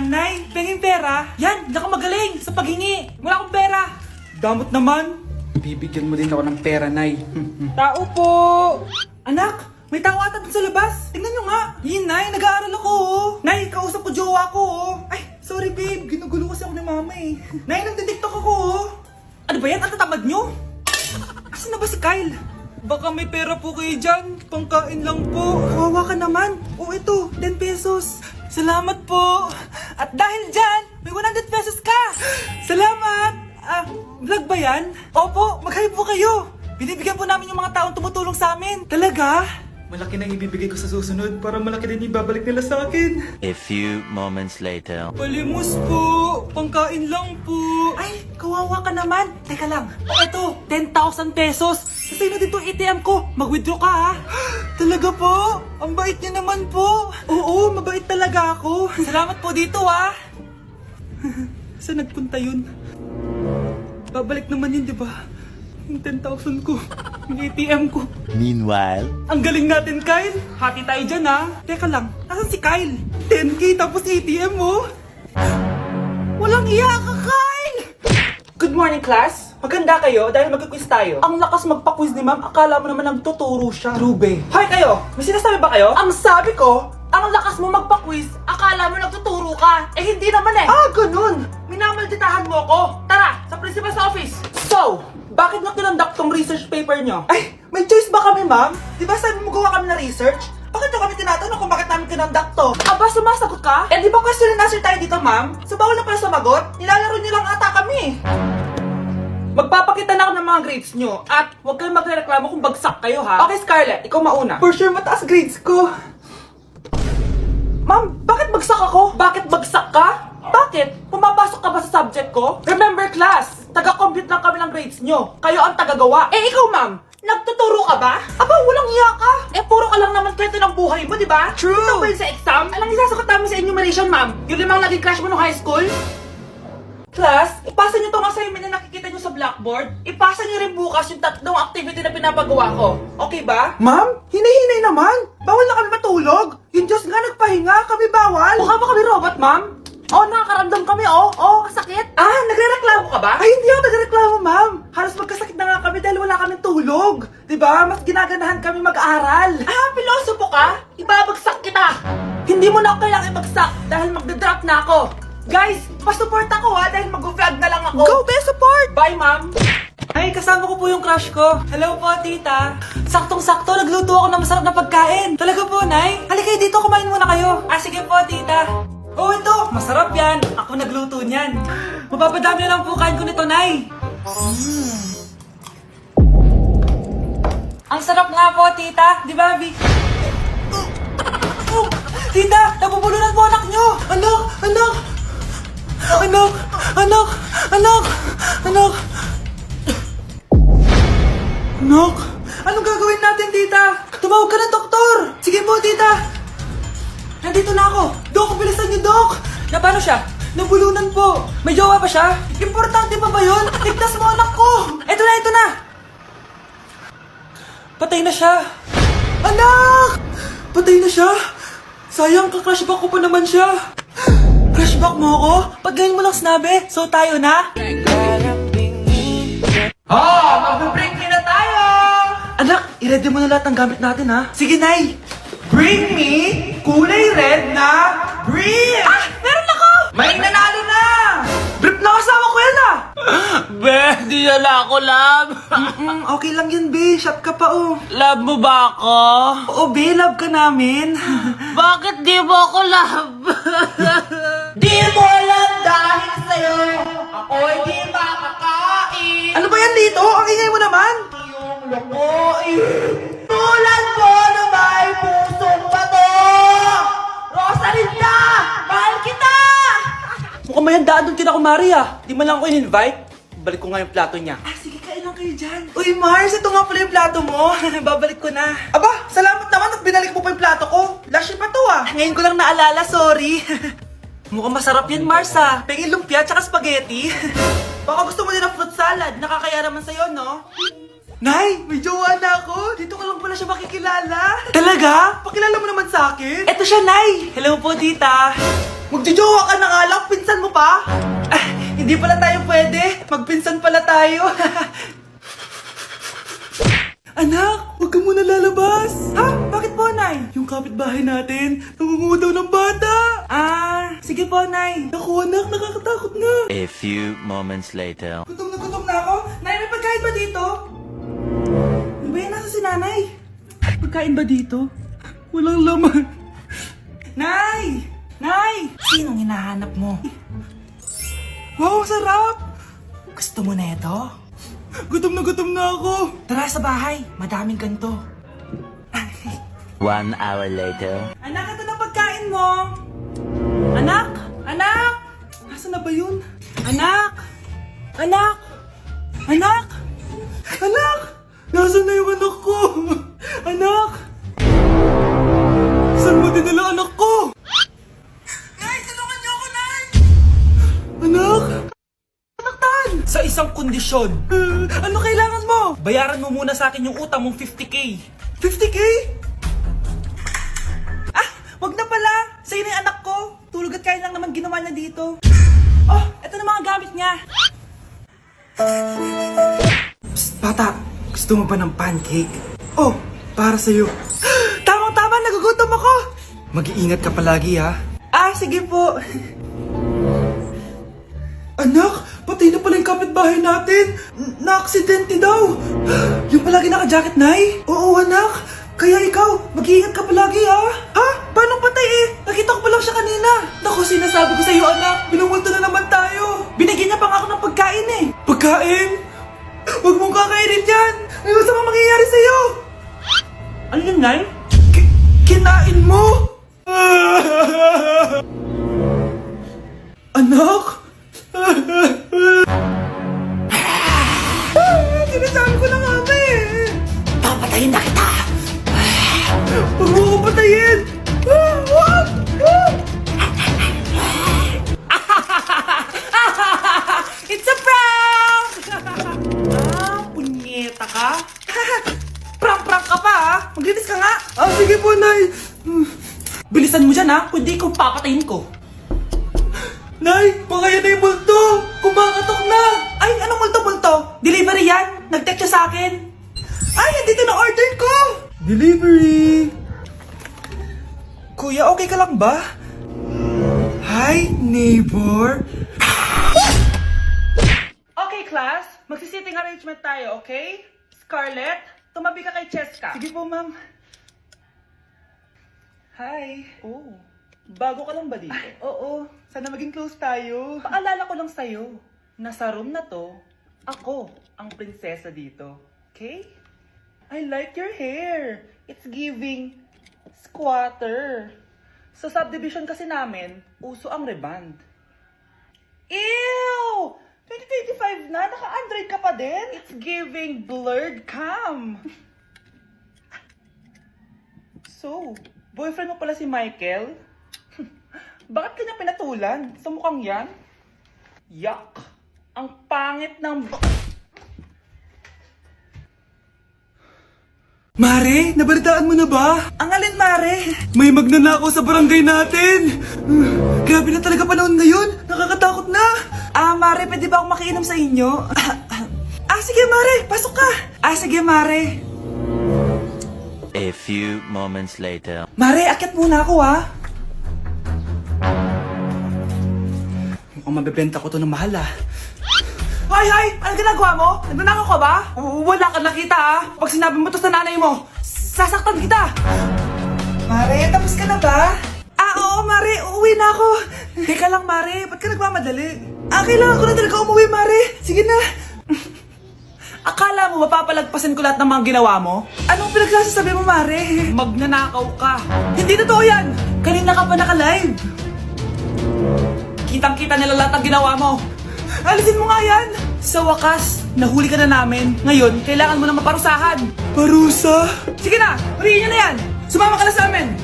Nay, penging pera? Yan, hindi ako magaling sa paghingi. Wala akong pera. Damot naman. Bibigyan mo din ako ng pera, Nay. Tao po. Anak, may tao ata dun sa labas. Tingnan nyo nga. Yun, Nay, nag-aaral ako, oh. Nay, kausap ko jowa ko, oh. Ay, sorry, babe. Ginugulo kasi ako ni mama, eh. Nay, nagtitiktok ako, oh. Ano ba yan? Ang tatamad nyo? Asan na ba si Kyle? Baka may pera po kayo dyan. Pangkain lang po. Kawawa ka naman. O ito, 10 pesos. Salamat po. At dahil dyan, may 100 pesos ka. Salamat. Vlog ba yan? Opo, mag-hi po kayo. Binibigyan po namin yung mga taong tumutulong sa amin. Talaga? Malaki na ibibigay ko sa susunod para malaki din ibabalik nila sa akin. A few moments later. Palimos po. Pangkain lang po. Ay, kawawa ka naman. Teka lang. Eto, 10,000 pesos. Sasay na dito ATM ko. Mag-withdraw ka, ha? Talaga po? Ang bait niya naman po. Oo, mabait talaga ako. Salamat po dito, ha? Saan nagpunta yun? Babalik naman yun, di ba? Yung 10,000 ko. Yung ATM ko. Meanwhile. Ang galing natin, Kyle. Hati tayo dyan, ha? Teka lang, nasan si Kyle? 10K tapos ATM mo? Walang iya ka, Kyle! Good morning, class. Maganda kayo dahil mag-quiz tayo. Ang lakas magpa-quiz ni ma'am, akala mo naman nagtuturo siya. Trube. Hoy kayo, may sinasabi ba kayo? Ang sabi ko, ang lakas mo magpa-quiz, akala mo nagtuturo ka. Eh hindi naman eh. Ganun. Minamalditahan mo ko. Tara, sa principal's office. So, bakit mo kinonduct tong research paper nyo? Ay, may choice ba kami, ma'am? Di ba sabi mo gawa kami na research? Bakit nyo kami tinatanong kung bakit namin kinonduct to? Aba, sumasagot ka? Eh, di ba question and answer tayo dito, ma'am? So, bawal na pala sumagot? Nilalaro nyo lang ata kami. Magpapakita na ako ng mga grades nyo. At huwag kayong magreklamo kung bagsak kayo, ha? Okay, Scarlett, ikaw mauna. For sure, mataas grades ko. Ma'am, bakit bagsak ako? Bakit bagsak ka? Bakit? Pumapasok ka ba sa subject ko? Remember, class, taga-compute lang kami ng grades nyo. Kayo ang taga-gawa. Eh, ikaw, ma'am, nagtuturo ka ba? Aba, walang iya ka. Eh, puro ka lang naman kwento ng buhay mo, di ba? True. Ito ba yun sa exam? Alang isasagot namin sa enumeration, ma'am. Yung 5 naging crush mo nung high school? Class, ipasa nyo tong assignment na nakikita nyo sa blackboard. Ipasa nyo rin bukas yung 3 activity na pinapagawa ko. Okay ba? Ma'am, hinay-hinay naman. Bawal na kami matulog. Yung Diyos nga nagpahinga, kami bawal. Mukha ba kami robot, ma'am? Nakakaramdam kami, sakit. Nagre-reklamo ka ba? Ay, hindi ako nagre-reklamo, ma'am. Halos magkasakit na nga kami dahil wala kami tulog. Diba? Mas ginaganahan kami mag-aral. Pilosopo ka? Ibabagsak kita. Hindi mo na ako kailangang ibagsak dahil magda-drop na ako. Guys, pa-support ako ha dahil mag-vlog na lang ako. Go, best support! Bye, ma'am. Ay, kasama ko po yung crush ko. Hello po, tita. Saktong-sakto, nagluto ako ng masarap na pagkain. Talaga po, Nay? Halika kayo dito, kumain muna kayo. Sige po, tita. Ito, masarap yan. Ako nagluto niyan. Mapapadami na lang po kain ko nito, Nay. Ang sarap nga po, tita. Di ba, Vic? Tita, nabubulunan po anak nyo. Anak! Anak! Anong gagawin natin, tita? Tumawag ka ng doktor! Sige po, tita! Nandito na ako! Dok, bilisan niyo, Dok! Na paano siya? Nabulunan po! May jowa ba siya? Importante pa ba yun? Ligtas mo anak ko! Ito na! Patay na siya! Anak! Patay na siya! Sayang, ka-crushback ko pa naman siya! Crushback mo ako? Pag ganyan mo lang sinabi, so tayo na? Mag-break na tayo! Anak, i-ready mo na lahat ng gamit natin, ha? Sige, Nay! Bring me kulay red na brief! Meron ako! May nanalo na! Brief na kasama ko yan, Be, di na ako, love. Okay lang yan, Be. Shot ka pa, oh. Love mo ba ako? Oo, Be. Love ka namin. Bakit di mo ako love? Di mo alam dahil sa'yo ako'y di makakain. Ano ba yan dito? Ang ingay mo naman. Yung lokoin. Tulad ko na may pusong bato. Rosalinda! Mahal kita! Mukhang may handaan doon kina Kumari, Di man lang ako in-invite. Balik ko nga yung plato niya. Sige, kain lang kayo dyan. Uy, Mars, ito nga pala yung plato mo. Babalik ko na. Aba, salamat naman at binalik mo pa yung plato ko. Last year pa to, Ngayon ko lang naalala, sorry. Mukhang masarap yan, Mars, Pengin lumpia tsaka spaghetti. Baka gusto mo din ng fruit salad. Nakakaya naman sa'yo, no? Nay, may jowa na ako. Dito ka lang pala siya makikilala. Talaga? Pakilala mo naman sa akin. Eto siya, Nay. Hello po, tita. Magjojowa ka na nga lang, pinsan mo pa? Ah, hindi pala tayo pwede. Magpinsan pala tayo. Anak, huwag ka muna lalabas. Ha? Bakit po, Nay? Yung kapitbahay natin, nangunguha daw ng bata. Ah, sige po, Nay. Naku, anak, nakakatakot na. A few moments later. Gutom na ako. Nay, may pagkain ba dito? Ano ba yan? Nasa si Nanay? Pagkain ba dito? Walang laman. Nay! Nay! Sinong hinahanap mo? Wow, sarap! Gusto mo na ito? Gutom na ako. Tara sa bahay, madaming ganito. 1 hour later. Anak, ito na pagkain mo. Anak! Anak! Nasaan na ba yun? Anak! Anak! Anak! Anak! Nasaan na yung anak ko? Anak! Saan mo dinala anak ko? Nay, tulungan niyo ako, Nay! Anak! Nasaktan! Sa isang kondisyon. Ano kailangan mo? Bayaran mo muna sa akin yung utang mong 50k. 50k? Ah, wag na pala. Sa'yo na yung anak ko. Tulog at kain lang naman ginawa niya dito. Oh, eto na mga gamit niya. Psst, bata. Gusto mo ba ng pancake? Oh, para sa'yo. Tamang-tama, nagugutom ako. Mag-iingat ka palagi, ha? Ah, sige po. Anak, patay na pala yung kapitbahay natin. Na-aksidente daw. Yung palagi naka-jacket, Nay? Oo, anak. Kaya ikaw, mag-iingat ka palagi, ha? Ha? Paano patay eh? Nakita ko pa lang siya kanina. Naku, sinasabi ko sa'yo, anak. Binumulto na naman tayo. Binigyan niya pa nga ako ng pagkain eh. Pagkain? Huwag mong kakainin yan. May masama mangyayari sa'yo. Ano yun, Nay? Kinain mo? Anak? Sinasabi ko na nga ba eh. Papatayin na kita. Huwag mo ko patayin. Wag! It's a prank! Punyeta ka? Prank ka pa ha? Maglinis ka nga. Ah, sige po, Nay. Bilisan mo dyan ha, kundi ikaw papatayin ko. Nay, pakaya na yung multo! Kumakatok na! Ay, anong multo-multo? Delivery yan? Nag-text siya sa akin. Ay, nandito na order ko! Delivery! Kuya, okay ka lang ba? Hi, neighbor! Okay, class. Magsi-sitting arrangement tayo, okay? Scarlett, tumabi ka kay Cheska. Sige po, ma'am. Hi. Oh, bago ka lang ba dito? Oo. Sana maging close tayo. Paalala ko lang sa'yo, na sa room na to, ako ang prinsesa dito. Okay? I like your hair. It's giving squatter. Sa subdivision kasi namin, uso ang reband. Ew! 2025 na, naka-Android ka pa din? It's giving blurred cam. So, boyfriend mo pala si Michael? Bakit kanya pinatulan sa mukhang yan? Yuck! Ang pangit ng... Mare, nabalitaan mo na ba? Ang alin, Mare? May magnanakaw sa barangay natin! Grabe na talaga panahon ngayon! Nakakatakot na! Ah, Mare, pwede ba akong makiinom sa inyo? Ah, sige, Mare! Pasok ka! Ah, sige, Mare! A few moments later. Mare, akyat muna ako, ha? Mukhang mabibenta ko to ng mahal, ha? Hoy! Ano ginagawa mo? Nagnanakaw ka ba? Wala ka nakita, ha? Pag sinabi mo to sa nanay mo, sasaktan kita! Mare, tapos ka na ba? Ah, oo, Mare. Uuwi na ako. Teka lang, Mare. Ba't ka nagmamadali? Ah, kailangan ko na talaga umuwi, Mare. Sige na. Akala mo mapapalagpasan ko lahat ng mga ginawa mo? Anong pinagsasabi mo, Mare? Magnanakaw ka. Hindi totoo yan. Kanina ka pa naka-live. Kitang-kita nila lahat ng ginawa mo. Alisin mo nga yan! Sa wakas, nahuli ka na namin. Ngayon, kailangan mo na maparusahan. Parusa? Sige na! Huliin niyo na yan! Sumama ka na sa amin!